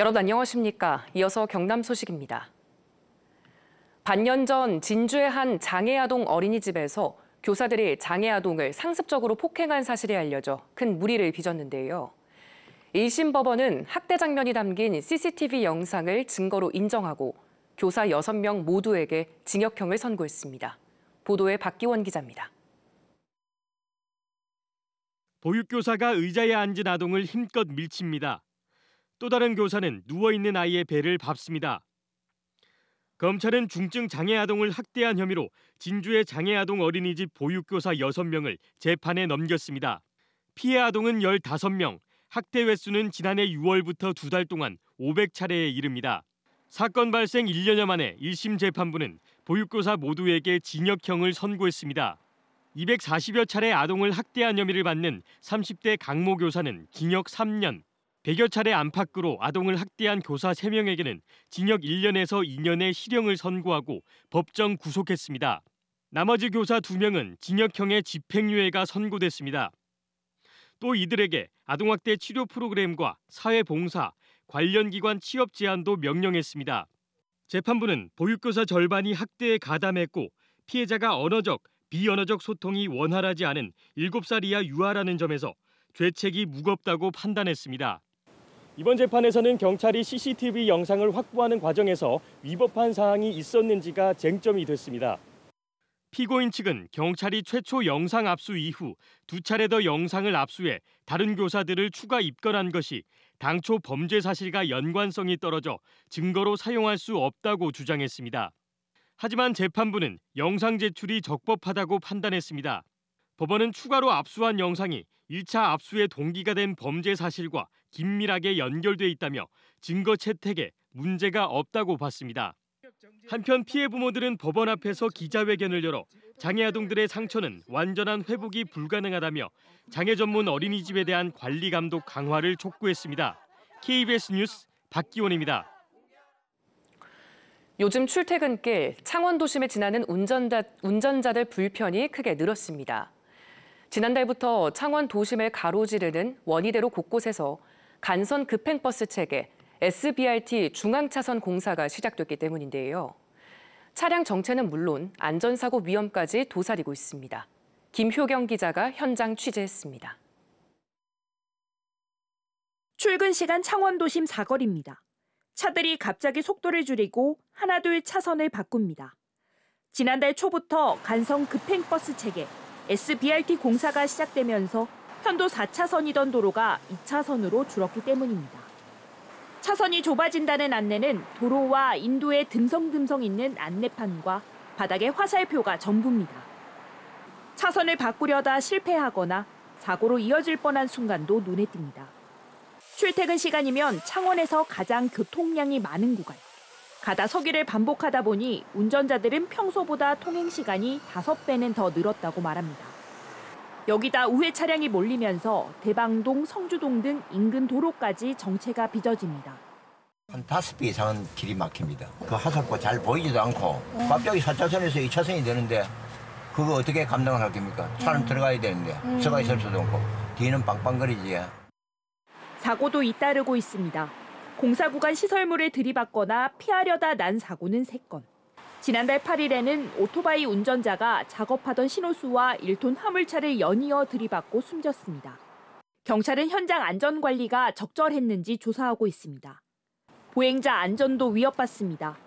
여러분 안녕하십니까? 이어서 경남 소식입니다. 반년 전 진주의 한 장애아동 어린이집에서 교사들이 장애아동을 상습적으로 폭행한 사실이 알려져 큰 물의를 빚었는데요. 1심 법원은 학대 장면이 담긴 CCTV 영상을 증거로 인정하고 교사 6명 모두에게 징역형을 선고했습니다. 보도에 박기원 기자입니다. 보육교사가 의자에 앉은 아동을 힘껏 밀칩니다. 또 다른 교사는 누워있는 아이의 배를 밟습니다. 검찰은 중증 장애아동을 학대한 혐의로 진주의 장애아동 어린이집 보육교사 6명을 재판에 넘겼습니다. 피해 아동은 15명, 학대 횟수는 지난해 6월부터 2달 동안 500차례에 이릅니다. 사건 발생 1년여 만에 1심 재판부는 보육교사 모두에게 징역형을 선고했습니다. 240여 차례 아동을 학대한 혐의를 받는 30대 강모 교사는 징역 3년, 100여 차례 안팎으로 아동을 학대한 교사 3명에게는 징역 1년에서 2년의 실형을 선고하고 법정 구속했습니다. 나머지 교사 2명은 징역형의 집행유예가 선고됐습니다. 또 이들에게 아동학대 치료 프로그램과 사회봉사, 관련 기관 취업 제한도 명령했습니다. 재판부는 보육교사 절반이 학대에 가담했고 피해자가 언어적, 비언어적 소통이 원활하지 않은 7살 이하 유아라는 점에서 죄책이 무겁다고 판단했습니다. 이번 재판에서는 경찰이 CCTV 영상을 확보하는 과정에서 위법한 사항이 있었는지가 쟁점이 됐습니다. 피고인 측은 경찰이 최초 영상 압수 이후 2차례 더 영상을 압수해 다른 교사들을 추가 입건한 것이 당초 범죄 사실과 연관성이 떨어져 증거로 사용할 수 없다고 주장했습니다. 하지만 재판부는 영상 제출이 적법하다고 판단했습니다. 법원은 추가로 압수한 영상이 1차 압수의 동기가 된 범죄 사실과 긴밀하게 연결돼 있다며 증거 채택에 문제가 없다고 봤습니다. 한편 피해 부모들은 법원 앞에서 기자회견을 열어 장애아동들의 상처는 완전한 회복이 불가능하다며 장애 전문 어린이집에 대한 관리 감독 강화를 촉구했습니다. KBS 뉴스 박기원입니다. 요즘 출퇴근길 창원도심에 지나는 운전자들 불편이 크게 늘었습니다. 지난달부터 창원 도심을 가로지르는 원희대로 곳곳에서 간선 급행버스 체계 SBRT 중앙차선 공사가 시작됐기 때문인데요. 차량 정체는 물론 안전사고 위험까지 도사리고 있습니다. 김효경 기자가 현장 취재했습니다. 출근 시간 창원도심 사거리입니다. 차들이 갑자기 속도를 줄이고 하나둘 차선을 바꿉니다. 지난달 초부터 간선 급행버스 체계 SBRT 공사가 시작되면서 편도 4차선이던 도로가 2차선으로 줄었기 때문입니다. 차선이 좁아진다는 안내는 도로와 인도에 듬성듬성 있는 안내판과 바닥에 화살표가 전부입니다. 차선을 바꾸려다 실패하거나 사고로 이어질 뻔한 순간도 눈에 띕니다. 출퇴근 시간이면 창원에서 가장 교통량이 많은 구간. 가다 서기를 반복하다 보니 운전자들은 평소보다 통행 시간이 5배는 더 늘었다고 말합니다. 여기다 우회 차량이 몰리면서 대방동, 성주동 등 인근 도로까지 정체가 빚어집니다. 한 5배 이상은 길이 막힙니다. 그 화살표 잘 보이지도 않고 갑자기 4차선에서 2차선이 되는데 그거 어떻게 감당을 할 겁니까? 차는 들어가야 되는데 서가 있을 수도 없고 뒤는 빵빵거리지. 사고도 잇따르고 있습니다. 공사 구간 시설물을 들이받거나 피하려다 난 사고는 3건. 지난달 8일에는 오토바이 운전자가 작업하던 신호수와 1톤 화물차를 연이어 들이받고 숨졌습니다. 경찰은 현장 안전관리가 적절했는지 조사하고 있습니다. 보행자 안전도 위협받습니다.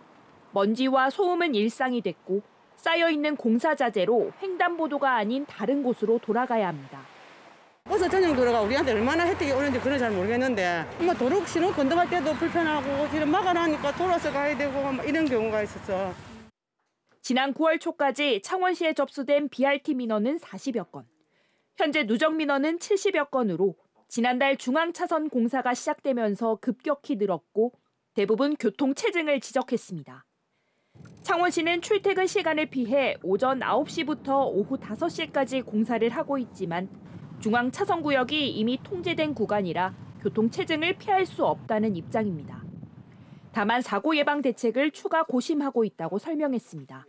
먼지와 소음은 일상이 됐고 쌓여있는 공사 자재로 횡단보도가 아닌 다른 곳으로 돌아가야 합니다. 버스 전용 도로가 우리한테 얼마나 혜택이 오는지 그건 잘 모르겠는데 도로 신호 건너갈 때도 불편하고 지금 막아놓으니까 돌아서 가야 되고 이런 경우가 있었어. 지난 9월 초까지 창원시에 접수된 BRT 민원은 40여 건. 현재 누적 민원은 70여 건으로 지난달 중앙차선 공사가 시작되면서 급격히 늘었고 대부분 교통체증을 지적했습니다. 창원시는 출퇴근 시간을 피해 오전 9시부터 오후 5시까지 공사를 하고 있지만 중앙차선 구역이 이미 통제된 구간이라 교통체증을 피할 수 없다는 입장입니다. 다만 사고 예방 대책을 추가 고심하고 있다고 설명했습니다.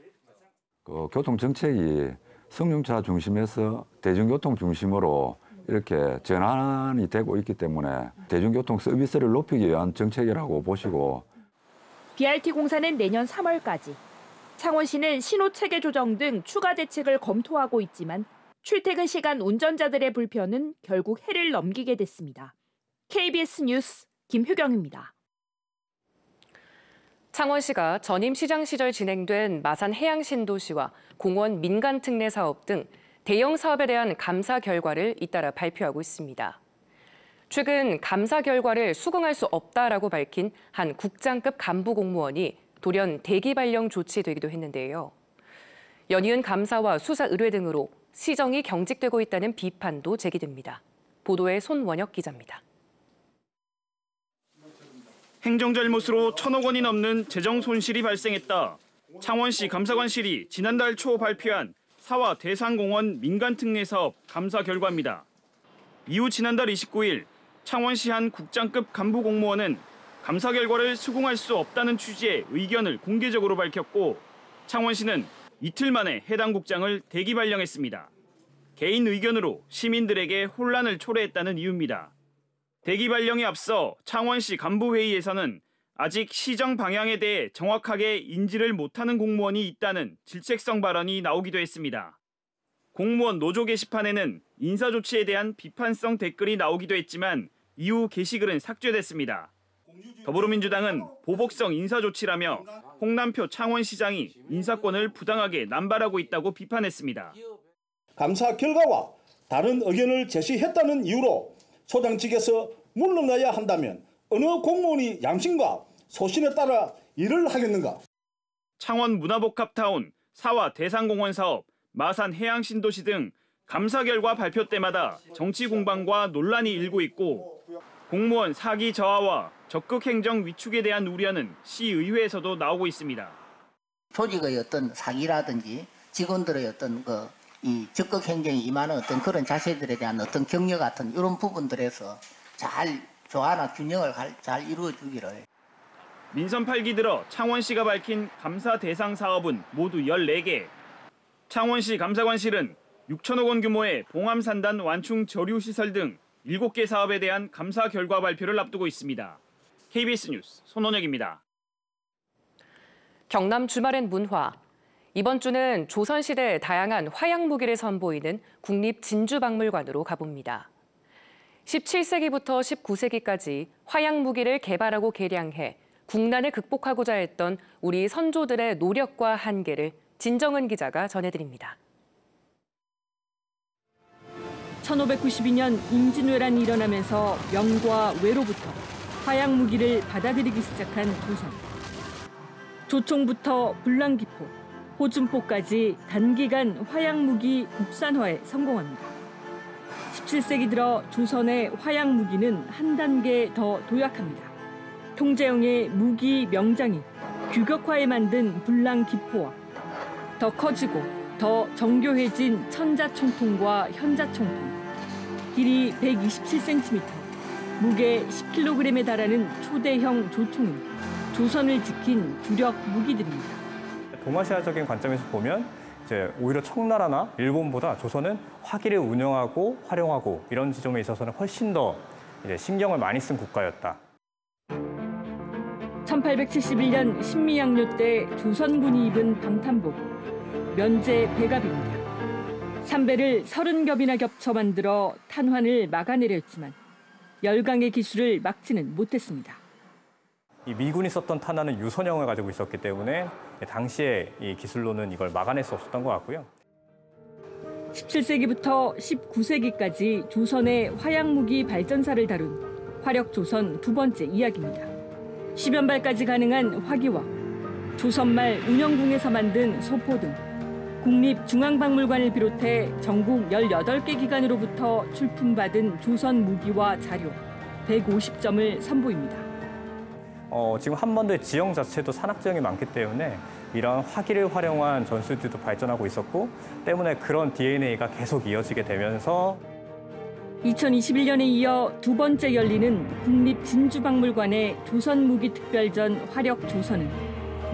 교통정책이 승용차 중심에서 대중교통 중심으로 이렇게 전환이 되고 있기 때문에 대중교통 서비스를 높이기 위한 정책이라고 보시고 BRT 공사는 내년 3월까지, 창원시는 신호체계 조정 등 추가 대책을 검토하고 있지만 출퇴근 시간 운전자들의 불편은 결국 해를 넘기게 됐습니다. KBS 뉴스 김효경입니다. 창원시가 전임 시장 시절 진행된 마산 해양신도시와 공원 민간특례 사업 등 대형 사업에 대한 감사 결과를 잇따라 발표하고 있습니다. 최근 감사 결과를 수긍할 수 없다라고 밝힌 한 국장급 간부 공무원이 돌연 대기 발령 조치되기도 했는데요. 연이은 감사와 수사 의뢰 등으로 시정이 경직되고 있다는 비판도 제기됩니다. 보도에 손원혁 기자입니다. 행정 잘못으로 1,000억 원이 넘는 재정 손실이 발생했다. 창원시 감사관실이 지난달 초 발표한 사와 대산공원 민간특례 사업 감사 결과입니다. 이후 지난달 29일 창원시 한 국장급 간부 공무원은 감사 결과를 수긍할 수 없다는 취지의 의견을 공개적으로 밝혔고 창원시는 이틀 만에 해당 국장을 대기 발령했습니다. 개인 의견으로 시민들에게 혼란을 초래했다는 이유입니다. 대기 발령에 앞서 창원시 간부회의에서는 아직 시정 방향에 대해 정확하게 인지를 못하는 공무원이 있다는 질책성 발언이 나오기도 했습니다. 공무원 노조 게시판에는 인사조치에 대한 비판성 댓글이 나오기도 했지만 이후 게시글은 삭제됐습니다. 더불어민주당은 보복성 인사조치라며 홍남표 창원시장이 인사권을 부당하게 남발하고 있다고 비판했습니다. 감사 결과와 다른 의견을 제시했다는 이유로 소장직에서 물러나야 한다면 어느 공무원이 양심과 소신에 따라 일을 하겠는가? 창원 문화복합타운, 사와 대산공원 사업, 마산 해양신도시 등 감사 결과 발표 때마다 정치 공방과 논란이 일고 있고 공무원 사기 저하와 적극 행정 위축에 대한 우려는 시의회에서도 나오고 있습니다. 조직의 어떤 사기라든지 직원들의 어떤 이 적극 행정에 임하는 어떤 그런 자세들에 대한 어떤 격려 같은 이런 부분들에서 잘 조화나 균형을 잘 이루어주기를. 민선 8기 들어 창원시가 밝힌 감사 대상 사업은 모두 14개. 창원시 감사관실은 6천억 원 규모의 봉암산단 완충 저류시설 등 7개 사업에 대한 감사 결과 발표를 앞두고 있습니다. KBS 뉴스 손원혁입니다. 경남 주말엔 문화. 이번 주는 조선시대 다양한 화약 무기를 선보이는 국립진주박물관으로 가봅니다. 17세기부터 19세기까지 화약 무기를 개발하고 개량해 국난을 극복하고자 했던 우리 선조들의 노력과 한계를 진정은 기자가 전해드립니다. 1592년 임진왜란이 일어나면서 명과 외로부터 화약 무기를 받아들이기 시작한 조선. 조총부터 불랑기포, 호준포까지 단기간 화약 무기 국산화에 성공합니다. 17세기 들어 조선의 화약 무기는 한 단계 더 도약합니다. 통제형의 무기 명장이 규격화해 만든 불랑기포와 더 커지고 더 정교해진 천자총통과 현자총통, 길이 127cm, 무게 10kg에 달하는 초대형 조총은 조선을 지킨 주력 무기들입니다. 동아시아적인 관점에서 보면 이제 오히려 청나라나 일본보다 조선은 화기를 운영하고 활용하고 이런 지점에 있어서는 훨씬 더 이제 신경을 많이 쓴 국가였다. 1871년 신미양요 때 조선군이 입은 방탄복, 면제 배갑입니다. 삼배를 30겹이나 겹쳐 만들어 탄환을 막아내려 했지만 열강의 기술을 막지는 못했습니다. 이 미군이 썼던 탄환은 유선형을 가지고 있었기 때문에 당시에 이 기술로는 이걸 막아낼 수 없었던 것 같고요. 17세기부터 19세기까지 조선의 화약무기 발전사를 다룬 화력조선 두 번째 이야기입니다. 10여 발까지 가능한 화기와 조선말 운영궁에서 만든 소포 등 국립중앙박물관을 비롯해 전국 18개 기관으로부터 출품받은 조선 무기와 자료 150점을 선보입니다. 지금 한반도의 지형 자체도 산악지형이 많기 때문에 이런 화기를 활용한 전술들도 발전하고 있었고 때문에 그런 DNA가 계속 이어지게 되면서 2021년에 이어 두 번째 열리는 국립진주박물관의 조선무기특별전 화력조선은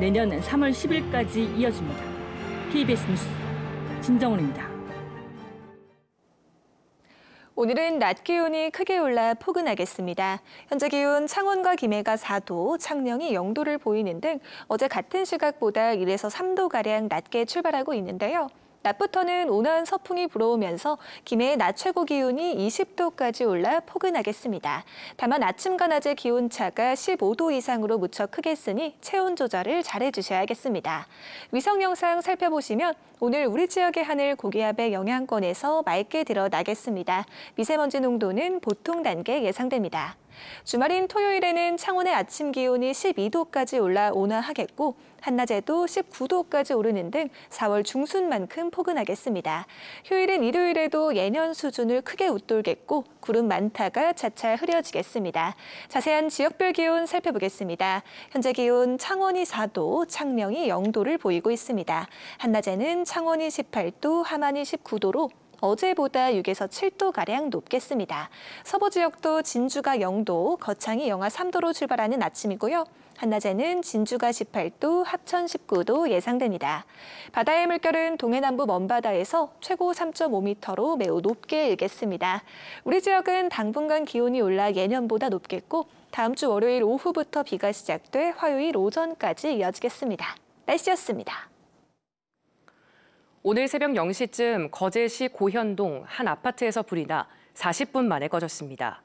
내년 3월 10일까지 이어집니다. KBS 뉴스 진정원입니다. 오늘은 낮 기온이 크게 올라 포근하겠습니다. 현재 기온 창원과 김해가 4도, 창녕이 0도를 보이는 등 어제 같은 시각보다 1에서 3도가량 낮게 출발하고 있는데요. 낮부터는 온화한 서풍이 불어오면서 김해의 낮 최고 기온이 20도까지 올라 포근하겠습니다. 다만 아침과 낮의 기온차가 15도 이상으로 무척 크겠으니 체온 조절을 잘해주셔야겠습니다. 위성 영상 살펴보시면 오늘 우리 지역의 하늘 고기압의 영향권에서 맑게 드러나겠습니다. 미세먼지 농도는 보통 단계 예상됩니다. 주말인 토요일에는 창원의 아침 기온이 12도까지 올라 온화하겠고 한낮에도 19도까지 오르는 등 4월 중순만큼 포근하겠습니다. 휴일인 일요일에도 예년 수준을 크게 웃돌겠고 구름 많다가 차차 흐려지겠습니다. 자세한 지역별 기온 살펴보겠습니다. 현재 기온 창원이 4도, 창녕이 0도를 보이고 있습니다. 한낮에는 창원이 18도, 함안이 19도로 어제보다 6에서 7도가량 높겠습니다. 서부 지역도 진주가 0도, 거창이 영하 3도로 출발하는 아침이고요. 한낮에는 진주가 18도, 합천 19도 예상됩니다. 바다의 물결은 동해남부 먼바다에서 최고 3.5m로 매우 높게 일겠습니다. 우리 지역은 당분간 기온이 올라 예년보다 높겠고 다음 주 월요일 오후부터 비가 시작돼 화요일 오전까지 이어지겠습니다. 날씨였습니다. 오늘 새벽 0시쯤 거제시 고현동 한 아파트에서 불이 나 40분 만에 꺼졌습니다.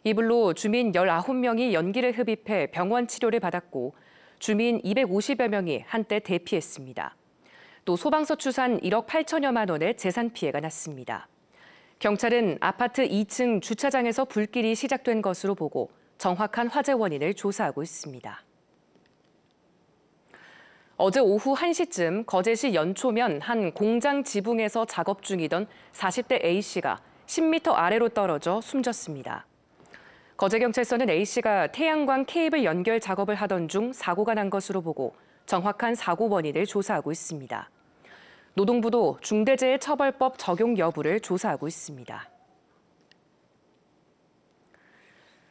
이 불로 주민 19명이 연기를 흡입해 병원 치료를 받았고 주민 250여 명이 한때 대피했습니다. 또 소방서 추산 1억 8천여만 원의 재산 피해가 났습니다. 경찰은 아파트 2층 주차장에서 불길이 시작된 것으로 보고 정확한 화재 원인을 조사하고 있습니다. 어제 오후 1시쯤 거제시 연초면 한 공장 지붕에서 작업 중이던 40대 A씨가 10m 아래로 떨어져 숨졌습니다. 거제경찰서는 A씨가 태양광 케이블 연결 작업을 하던 중 사고가 난 것으로 보고 정확한 사고 원인을 조사하고 있습니다. 노동부도 중대재해처벌법 적용 여부를 조사하고 있습니다.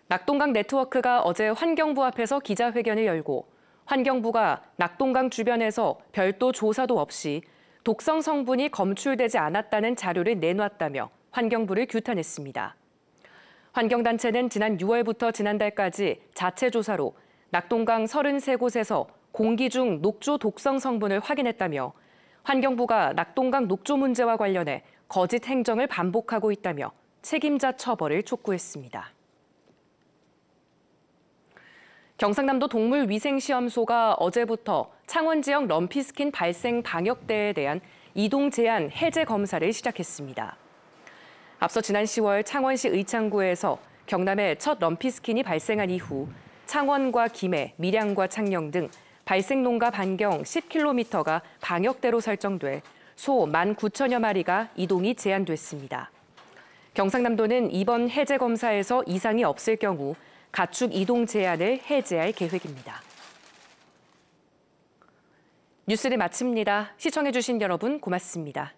낙동강 네트워크가 어제 환경부 앞에서 기자회견을 열고 환경부가 낙동강 주변에서 별도 조사도 없이 독성 성분이 검출되지 않았다는 자료를 내놨다며 환경부를 규탄했습니다. 환경단체는 지난 6월부터 지난달까지 자체 조사로 낙동강 33곳에서 공기 중 녹조 독성 성분을 확인했다며 환경부가 낙동강 녹조 문제와 관련해 거짓 행정을 반복하고 있다며 책임자 처벌을 촉구했습니다. 경상남도 동물위생시험소가 어제부터 창원 지역 럼피스킨 발생 방역대에 대한 이동 제한 해제 검사를 시작했습니다. 앞서 지난 10월 창원시 의창구에서 경남에 첫 럼피스킨이 발생한 이후 창원과 김해, 밀양과 창녕 등 발생 농가 반경 10km가 방역대로 설정돼 소 19,000여 마리가 이동이 제한됐습니다. 경상남도는 이번 해제 검사에서 이상이 없을 경우 가축 이동 제한을 해제할 계획입니다. 뉴스를 마칩니다. 시청해주신 여러분 고맙습니다.